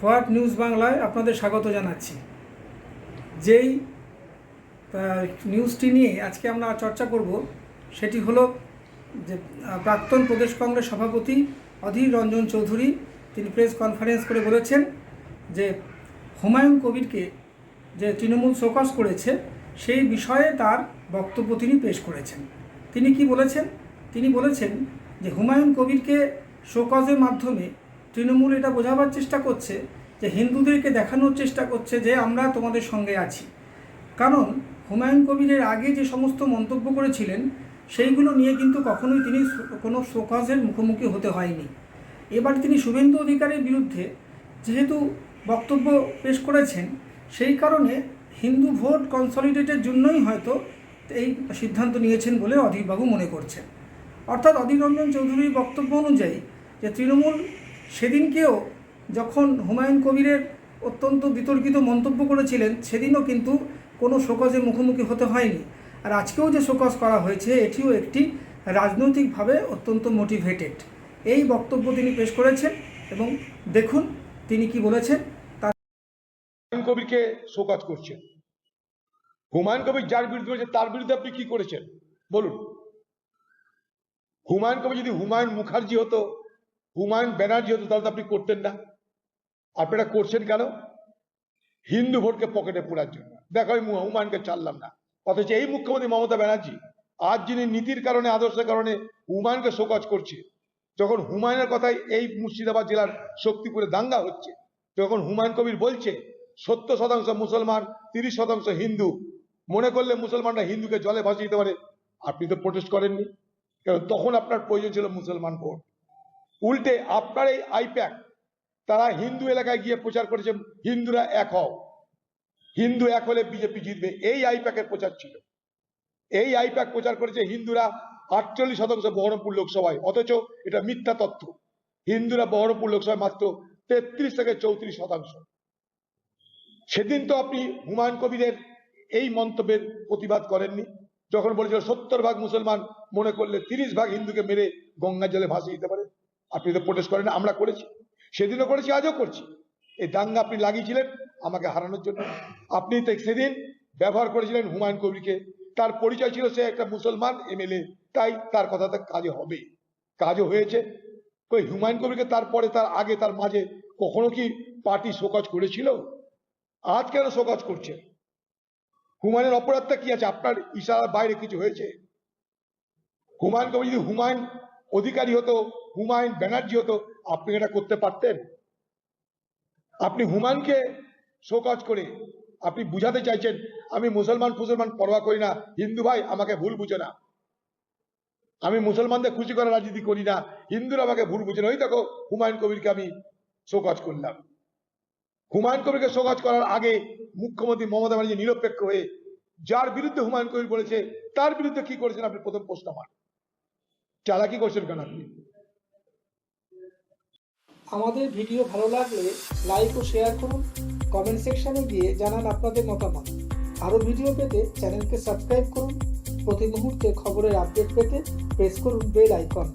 What news বাংলায় আপনাদের স্বাগত জানাচ্ছি। যেই নিউজটি নিয়ে আজকে আমরা চর্চা করব সেটি হলো যে প্রাক্তন প্রদেশ কংগ্রেস সভাপতি অধীর রঞ্জন চৌধুরী তিনি প্রেস কনফারেন্স করে বলেছেন যে হুমায়ুন কবিরকে যে তৃণমূল শোকজ করেছে সেই বিষয়ে তার বক্তব্য তিনি পেশ করেছেন। তিনি কি বলেছেন? তিনি বলেছেন যে হুমায়ুন কবিরকে শোকজের মাধ্যমে তৃণমূল এটা বোঝাবার চেষ্টা করছে যে হিন্দুদেরকে দেখানোর চেষ্টা করছে যে আমরা তোমাদের সঙ্গে আছি। কারণ হুমায়ুন কবিরের আগে যে সমস্ত মন্তব্য করেছিলেন সেইগুলো নিয়ে কিন্তু কখনোই তিনি কোনো শোকজের মুখোমুখি হতে হয়নি। এবার তিনি শুভেন্দু অধিকারীর বিরুদ্ধে যেহেতু বক্তব্য পেশ করেছেন সেই কারণে হিন্দু ভোট কনসলিডেটের জন্যই হয়তো এই সিদ্ধান্ত নিয়েছেন বলে অধীরবাবু মনে করছেন। অর্থাৎ অধীর রঞ্জন চৌধুরীর বক্তব্য অনুযায়ী যে তৃণমূল সেদিনকেও যখন হুমায়ুন কবিরের অত্যন্ত বিতর্কিত মন্তব্য করেছিলেন সেদিনও কিন্তু কোনো শোকজের মুখোমুখি হতে হয়নি। আর আজকেও যে শোকজ করা হয়েছে এটিও একটি রাজনৈতিকভাবে অত্যন্ত মোটিভেটেড এই বক্তব্য তিনি পেশ করেছেন। এবং দেখুন তিনি কি বলেছেন। হুমায়ুন কবিরকে শোকজ করছেন। হুমায়ুন কবির যার বিরুদ্ধে হয়েছে তার বিরুদ্ধে আপনি কি করেছেন বলুন? হুমায়ুন কবির যদি হুমায়ুন মুখার্জি হতো, হুমায়ুন ব্যানার্জি হতো তাহলে তো আপনি করতেন না। আপনারা করছেন কেন? হিন্দু ভোটকে পকেটে পোড়ার জন্য। দেখো আমি হুমায়ুনকে ছাড়লাম না, অথচ এই মুখ্যমন্ত্রী মমতা ব্যানার্জি আজ যিনি নীতির কারণে আদর্শের কারণে হুমায়ুনকে শোকজ করছে, যখন হুমায়ুনের কথাই এই মুর্শিদাবাদ জেলার শক্তিপুরে দাঙ্গা হচ্ছে, যখন হুমায়ুন কবির বলছে 70% মুসলমান 30% হিন্দু, মনে করলে মুসলমানরা হিন্দুকে জলে ভাসিয়ে দিতে পারে, আপনি তো প্রোটেস্ট করেননি। কারণ তখন আপনার প্রয়োজন ছিল মুসলমান ভোট। উল্টে আপনার এই আইপ্যাক তারা হিন্দু এলাকায় গিয়ে প্রচার করেছে হিন্দুরা এক হও, হিন্দু এক হলে বিজেপি জিতবে, এই আইপ্যাকের প্রচার ছিল। এই আইপ্যাক প্রচার করেছে হিন্দুরা 48% বহরমপুর লোকসভায়, অথচ এটা মিথ্যা তথ্য। হিন্দুরা বহরমপুর লোকসভায় মাত্র 33 থেকে 34%। সেদিন তো আপনি হুমায়ুন কবিরের এই মন্তব্যের প্রতিবাদ করেননি, যখন বলেছিল 70% মুসলমান মনে করলে 30% হিন্দুকে মেরে গঙ্গা জলে ভাসিয়ে দিতে পারে। আপনি তো প্রোটেস্ট করেন। আমরা করেছি, সেদিনও করেছি, আজও করছি। এই দাঙ্গা আপনি লাগিয়েছিলেন আমাকে হারানোর জন্য। আপনি তো সেদিন ব্যবহার করেছিলেন হুমায়ুন কবিরকে, তার পরিচয় ছিল সে একটা মুসলমান এমএলএ, তাই তার কথাতে কাজে হবে, কাজও হয়েছে। ওই হুমায়ুন কবিরকে তারপরে তার আগে তার মাঝে কখনো কি পার্টি শোকজ করেছিল? আজ কেন শোকজ করছে? হুমায়ুনের অপরাধটা কি আছে? আপনার ইশারার বাইরে কিছু হয়েছে? হুমায়ুন কবির যদি হুমায়ুন অধিকারী হতো, হুমায়ুন ব্যানার্জি হতো, আপনি এটা করতে পারতেন? আপনি হুমায়ুনকে শোকজ করে আপনি বুঝাতে চাইছেন আমি মুসলমান পরোয়া করি না, হিন্দু ভাই আমাকে ভুল বুঝে না, আমি মুসলমানদের খুশি করার রাজনীতি করি না, হিন্দুরা আমাকে ভুল বুঝে না। ওই দেখো হুমায়ুন কবিরকে আমি শোকজ করলাম। হুমায়ুন কবিরকে শোকজ করার আগে মুখ্যমন্ত্রী মমতা ব্যানার্জি নিরপেক্ষ হয়ে যার বিরুদ্ধে হুমায়ুন কবির বলেছে তার বিরুদ্ধে কি করেছেন আপনি? প্রথম প্রশ্ন আমার, চালাকি করছেন কেন আপনি? আমাদের ভিডিও ভালো লাগলে লাইক ও শেয়ার করুন, কমেন্ট সেকশনে গিয়ে জানান আপনাদের মতামত। আরও ভিডিও পেতে চ্যানেলকে সাবস্ক্রাইব করুন। প্রতি মুহূর্তে খবরের আপডেট পেতে প্রেস করুন বেল আইকন।